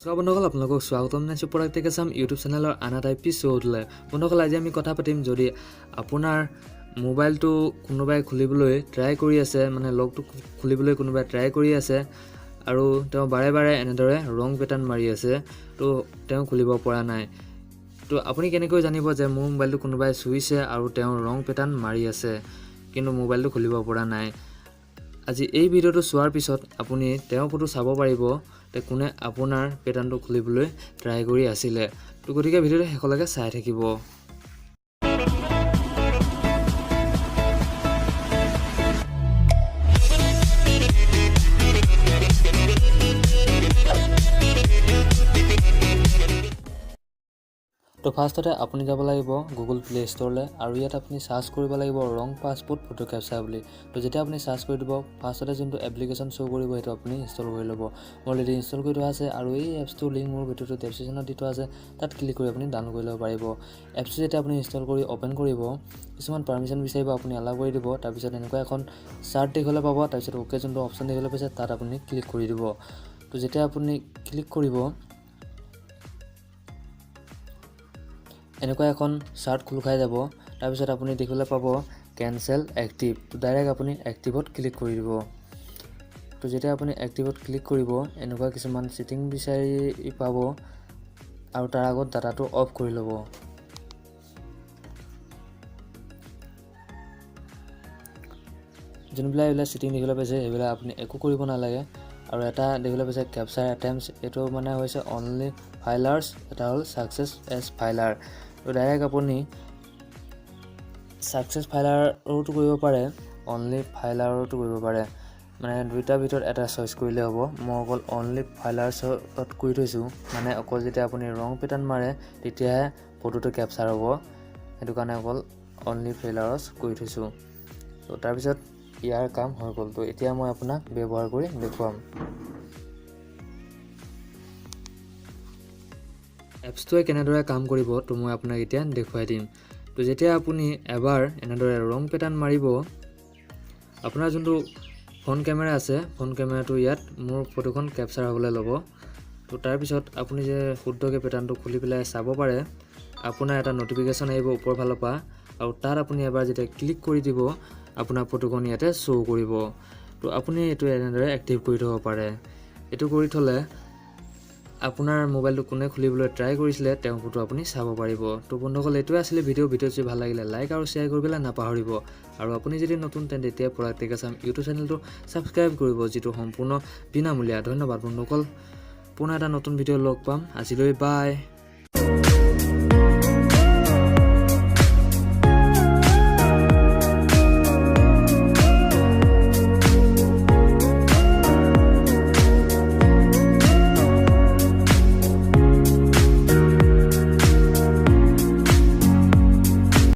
বন্ধুসকল আপোনালোকক স্বাগতম জনাইছোঁ প্ৰত্যেকচাম ইউটিউব চেনেলৰ আন এটা এপিছ'ডলৈ। বন্ধুসকল আজি আমি কথা পাতিম যদি আপোনাৰ মোবাইলটো কোনোবাই খুলিবলৈ ট্ৰাই কৰি আছে, মানে লকটো খুলিবলৈ কোনোবাই ট্ৰাই কৰি আছে আৰু তেওঁ বাৰে বাৰে এনেদৰে ৰং পেটাৰ্ণ মাৰি আছে, তো তেওঁ খুলিব পৰা নাই। তো আপুনি কেনেকৈ জানিব যে মোৰ মোবাইলটো কোনোবাই চুইছে আৰু তেওঁ ৰং পেটাৰ্ণ মাৰি আছে কিন্তু মোবাইলটো খুলিব পৰা নাই? আজি এই ভিডিঅ'টো চোৱাৰ পিছত আপুনি তেওঁৰ ফটো চাব পাৰিব তে কোনে আপোনাৰ পেটাৰ্ণটো খুলিবলৈ ট্ৰাই কৰি আছিলে। তো গতিকে ভিডিঅ'টো শেষলৈকে চাই থাকিব। তো ফাৰ্ষ্টতে আপুনি যাব লাগিব গুগল প্লে ষ্ট'ৰলৈ আৰু ইয়াত আপুনি চাৰ্চ কৰিব লাগিব ৰং পাছপোৰ্ট ফটো কেপচাৰ বুলি। তো যেতিয়া আপুনি চাৰ্চ কৰি দিব ফাৰ্ষ্টতে যোনটো এপ্লিকেশ্যন শ্ব' কৰিব সেইটো আপুনি ইনষ্টল কৰি ল'ব। মোৰ অলৰেডি ইনষ্টল কৰি থোৱা আছে আৰু এই এপছটোৰ লিংক মোৰ ভিডিঅ'টো ডেছক্ৰিপশ্যনত দি থোৱা আছে, তাত ক্লিক কৰি আপুনি ডাউনলোড কৰি ল'ব পাৰিব। এপছটো যেতিয়া আপুনি ইনষ্টল কৰি অ'পেন কৰিব কিছুমান পাৰ্মিশ্যন বিচাৰিব, আপুনি এলাউ কৰি দিব। তাৰপিছত এনেকুৱা এখন চাৰ্ট দেখিবলৈ পাব, তাৰপিছত অ'কে যোনটো অপশ্যন দেখিবলৈ পাইছে তাত আপুনি ক্লিক কৰি দিব। তো যেতিয়া আপুনি ক্লিক কৰিব এনেকুৱা এখন চাৰ্ট খোল খাই যাব। তাৰপিছত আপুনি দেখিবলৈ পাব কেনচেল এক্টিভ। তো ডাইৰেক্ট আপুনি এক্টিভত ক্লিক কৰি দিব। তো যেতিয়া আপুনি এক্টিভত ক্লিক কৰিব এনেকুৱা কিছুমান ছেটিং বিচাৰি পাব আৰু তাৰ আগত ডাটাটো অফ কৰি ল'ব। যোনবিলাক এইবিলাক ছেটিং দেখিবলৈ পাইছে সেইবিলাক আপুনি একো কৰিব নালাগে। আৰু এটা দেখিবলৈ পাইছে কেপচাৰ এটেম্পছ, এইটো মানে হৈছে অনলি ফাইলাৰ্ছ, এটা হ'ল ছাকচেছ এজ ফাইলাৰ। তো ডাইৰেক্ট আপুনি ছাকচেছ ফাইলাৰতো কৰিব পাৰে, অনলি ফাইলাৰতো কৰিব পাৰে, মানে দুইটাৰ ভিতৰত এটা চইচ কৰিলে হ'ব। মই অকল অনলি ফাইলাৰ্ছত কৰি থৈছোঁ, মানে অকল যেতিয়া আপুনি ৰং পেটাৰ্ণ মাৰে তেতিয়াহে ফটোটো কেপচাৰ হ'ব, সেইটো কাৰণে অকল অনলি ফাইলাৰ্ছ কৰি থৈছোঁ। তো তাৰপিছত ইয়াৰ কাম হৈ গ'ল। তো এতিয়া মই আপোনাক ব্যৱহাৰ কৰি দেখুৱাম। এপছটোৱে কেনেদৰে কাম কৰিব তো মই আপোনাক এতিয়া দেখুৱাই দিম। তো যেতিয়া আপুনি এবাৰ এনেদৰে ৰং পেটাৰ্ণ মাৰিব আপোনাৰ যোনটো ফ্ৰণ্ট কেমেৰা আছে ফ্ৰণ্ট কেমেৰাটো ইয়াত মোৰ ফটোখন কেপচাৰ হ'বলৈ ল'ব। তো তাৰপিছত আপুনি যে শুদ্ধকৈ পেটাৰ্ণটো খুলি পেলাই চাব পাৰে, আপোনাৰ এটা ন'টিফিকেশ্যন আহিব ওপৰ ফালৰ পৰা আৰু তাত আপুনি এবাৰ যেতিয়া ক্লিক কৰি দিব আপোনাৰ ফটোখন ইয়াতে শ্ব' কৰিব। তো আপুনি এইটো এনেদৰে এক্টিভ কৰি থ'ব পাৰে। এইটো কৰি থ'লে আপোনাৰ মোবাইলটো কোনে খুলিবলৈ ট্ৰাই কৰিছিলে তেওঁৰ ফটো আপুনি চাব পাৰিব। তো বন্ধুসকল এইটোৱে আছিলে ভিডিঅ' যদি ভাল লাগিলে লাইক আৰু শ্বেয়াৰ কৰিবলৈ নাপাহৰিব। আৰু আপুনি যদি নতুন তেন্তে এতিয়া প্ৰত্যেকচাম ইউটিউব চেনেলটো ছাবস্ক্ৰাইব কৰিব, যিটো সম্পূৰ্ণ বিনামূলীয়া। ধন্যবাদ বন্ধুসকল, পুনৰ এটা নতুন ভিডিঅ' লগ পাম। আজিলৈ বাই।